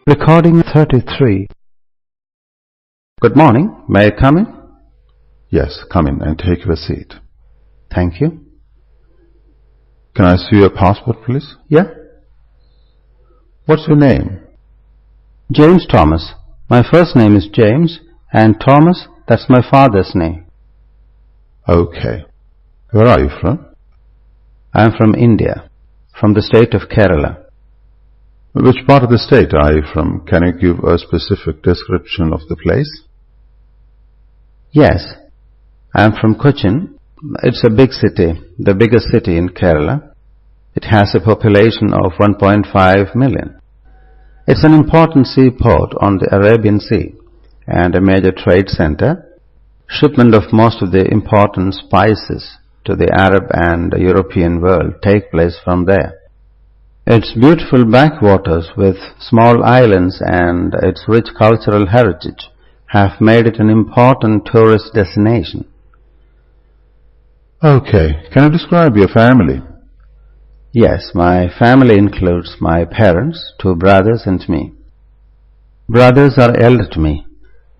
Recording 33. Good morning. May I come in? Yes, come in and take your seat. Thank you. Can I see your passport, please? Yeah? What's your name? James Thomas. My first name is James, and Thomas, that's my father's name. Okay. Where are you from? I am from India, from the state of Kerala. Which part of the state are you from? Can you give a specific description of the place? Yes, I am from Cochin. It's a big city, the biggest city in Kerala. It has a population of 1.5 million. It's an important seaport on the Arabian Sea and a major trade center. Shipment of most of the important spices to the Arab and European world take place from there. Its beautiful backwaters with small islands and its rich cultural heritage have made it an important tourist destination. Okay. Can you describe your family? Yes, my family includes my parents, 2 brothers and me. Brothers are elder to me.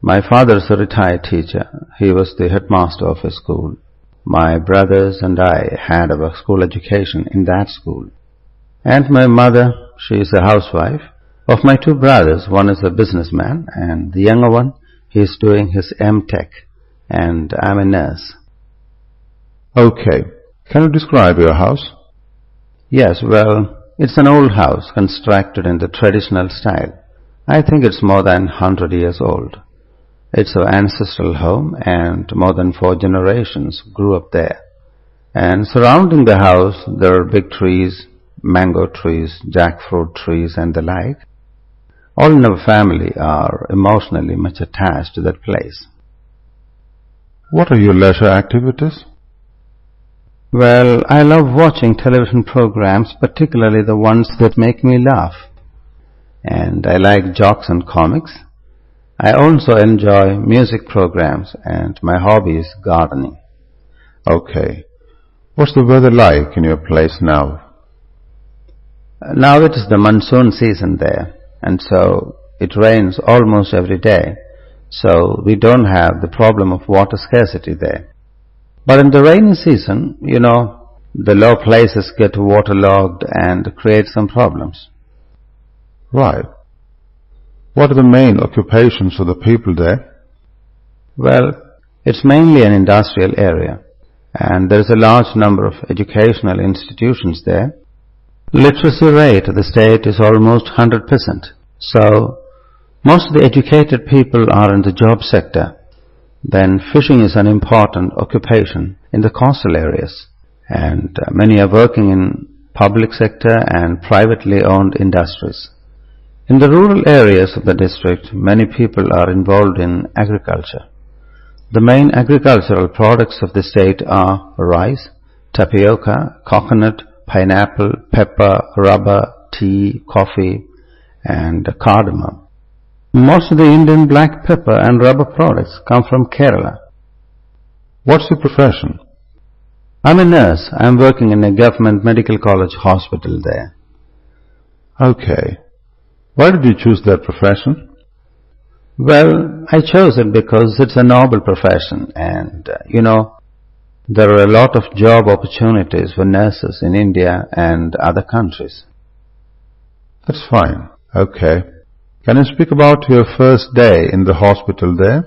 My father is a retired teacher. He was the headmaster of a school. My brothers and I had our school education in that school. And my mother, she is a housewife. Of my 2 brothers, one is a businessman, and the younger one, he is doing his M.Tech, and I'm a nurse. Okay. Can you describe your house? Yes, well, it's an old house constructed in the traditional style. I think it's more than 100 years old. It's an ancestral home, and more than 4 generations grew up there. And surrounding the house, there are big trees, mango trees, jackfruit trees, and the like. All in our family are emotionally much attached to that place. What are your leisure activities? Well, I love watching television programs, particularly the ones that make me laugh. And I like jokes and comics. I also enjoy music programs, and my hobby is gardening. Okay. What's the weather like in your place now? Now it is the monsoon season there, and so it rains almost every day, so we don't have the problem of water scarcity there. But in the rainy season, the low places get waterlogged and create some problems. Right. What are the main occupations of the people there? Well, it's mainly an industrial area, and there is a large number of educational institutions there. Literacy rate of the state is almost 100%. So, most of the educated people are in the job sector. Then fishing is an important occupation in the coastal areas, and many are working in public sector and privately owned industries. In the rural areas of the district, many people are involved in agriculture. The main agricultural products of the state are rice, tapioca, coconut, pineapple, pepper, rubber, tea, coffee, and cardamom. Most of the Indian black pepper and rubber products come from Kerala. What's your profession? I'm a nurse. I'm working in a government medical college hospital there. Okay. Why did you choose that profession? Well, I chose it because it's a noble profession, and, there are a lot of job opportunities for nurses in India and other countries. That's fine. Okay. Can you speak about your first day in the hospital there?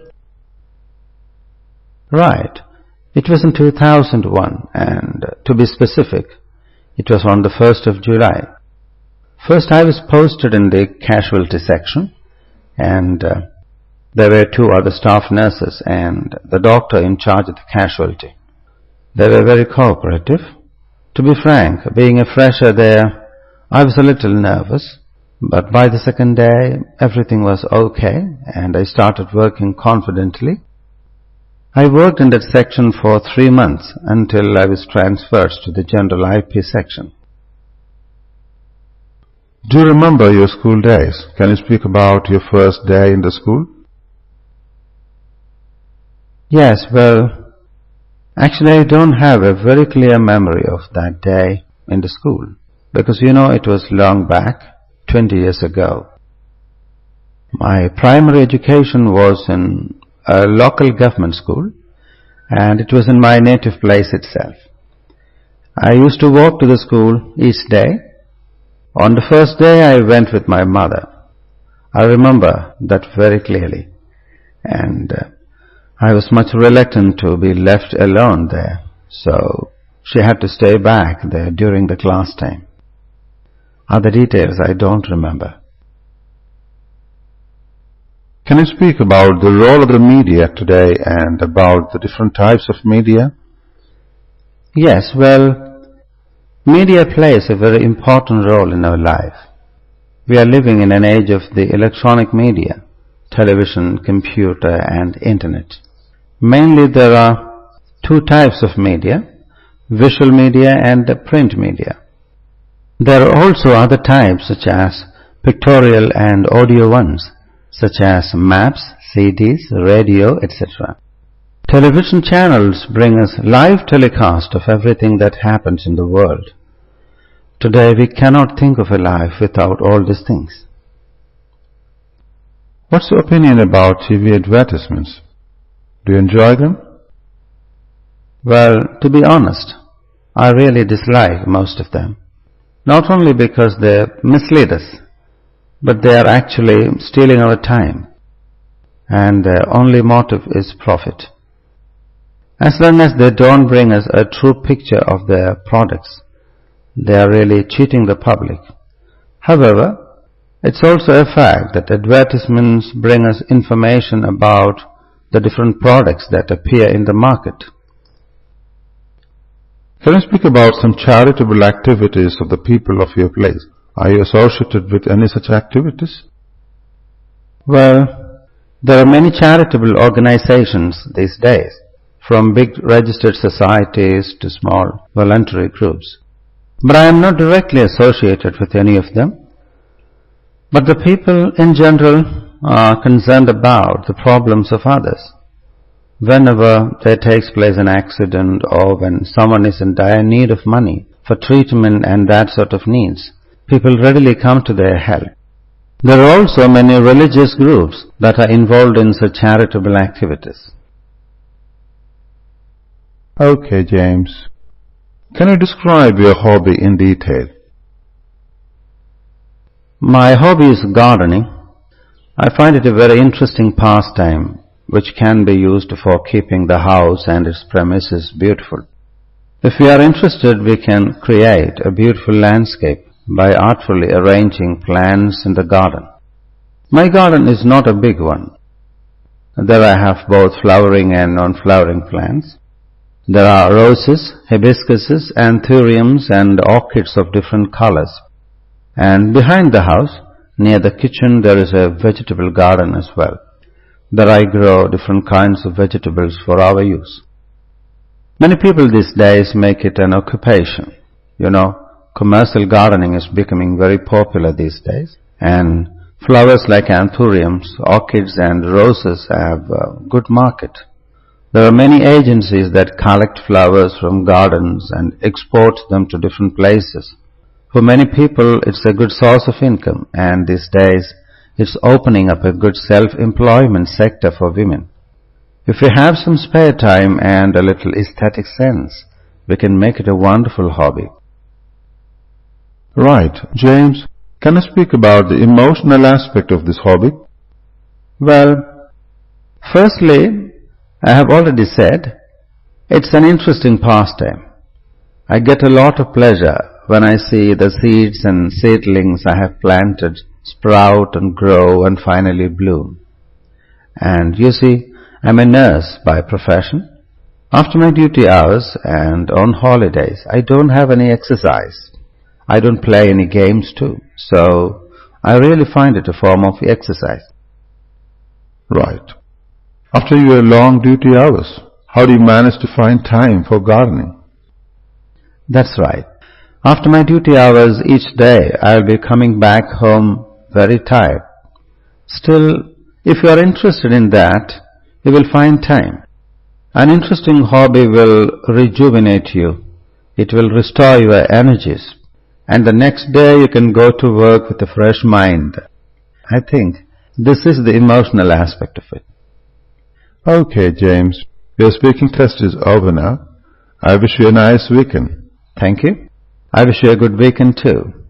Right. It was in 2001, and to be specific, it was on the 1st of July. First I was posted in the casualty section, and there were 2 other staff nurses and the doctor in charge of the casualty. They were very cooperative. To be frank, being a fresher there, I was a little nervous, but by the second day, everything was okay, and I started working confidently. I worked in that section for 3 months until I was transferred to the general IP section. Do you remember your school days? Can you speak about your first day in the school? Yes, well, actually I don't have a very clear memory of that day in the school, because it was long back, 20 years ago. My primary education was in a local government school, and it was in my native place itself. I used to walk to the school each day. On the first day I went with my mother. I remember that very clearly, and I was much reluctant to be left alone there, so she had to stay back there during the class time. Other details I don't remember. Can you speak about the role of the media today and about the different types of media? Yes, well, media plays a very important role in our life. We are living in an age of the electronic media, television, computer and internet. Mainly there are two types of media, visual media and print media. There are also other types such as pictorial and audio ones, such as maps, CDs, radio, etc. Television channels bring us live telecast of everything that happens in the world. Today we cannot think of a life without all these things. What's your opinion about TV advertisements? Do you enjoy them? Well, to be honest, I really dislike most of them. Not only because they mislead us, but they are actually stealing our time, and their only motive is profit. As long as they don't bring us a true picture of their products, they are really cheating the public. However, it's also a fact that advertisements bring us information about the different products that appear in the market. Can you speak about some charitable activities of the people of your place? Are you associated with any such activities? Well, there are many charitable organizations these days, from big registered societies to small voluntary groups. But I am not directly associated with any of them. But the people in general are concerned about the problems of others. Whenever there takes place an accident or when someone is in dire need of money for treatment and that sort of needs, people readily come to their help. There are also many religious groups that are involved in such charitable activities. Okay, James. Can you describe your hobby in detail? My hobby is gardening. I find it a very interesting pastime which can be used for keeping the house and its premises beautiful. If we are interested, we can create a beautiful landscape by artfully arranging plants in the garden. My garden is not a big one. There I have both flowering and non-flowering plants. There are roses, hibiscuses, anthuriums and orchids of different colors. And behind the house, near the kitchen, there is a vegetable garden as well. There I grow different kinds of vegetables for our use. Many people these days make it an occupation. You know, commercial gardening is becoming very popular these days, and flowers like anthuriums, orchids and roses have a good market. There are many agencies that collect flowers from gardens and export them to different places. For many people it's a good source of income, and these days it's opening up a good self-employment sector for women. If we have some spare time and a little aesthetic sense, we can make it a wonderful hobby. Right. James, can you speak about the emotional aspect of this hobby? Well, firstly, I have already said, it's an interesting pastime. I get a lot of pleasure when I see the seeds and seedlings I have planted sprout and grow and finally bloom. And you see, I'm a nurse by profession. After my duty hours and on holidays, I don't have any exercise. I don't play any games too, so I really find it a form of exercise. Right. After your long duty hours, how do you manage to find time for gardening? That's right. After my duty hours each day, I'll be coming back home very tired. Still, if you are interested in that, you will find time. An interesting hobby will rejuvenate you. It will restore your energies. And the next day you can go to work with a fresh mind. I think This is the emotional aspect of it. Okay, James. Your speaking test is over now. I wish you a nice weekend. Thank you. I wish you a good weekend too.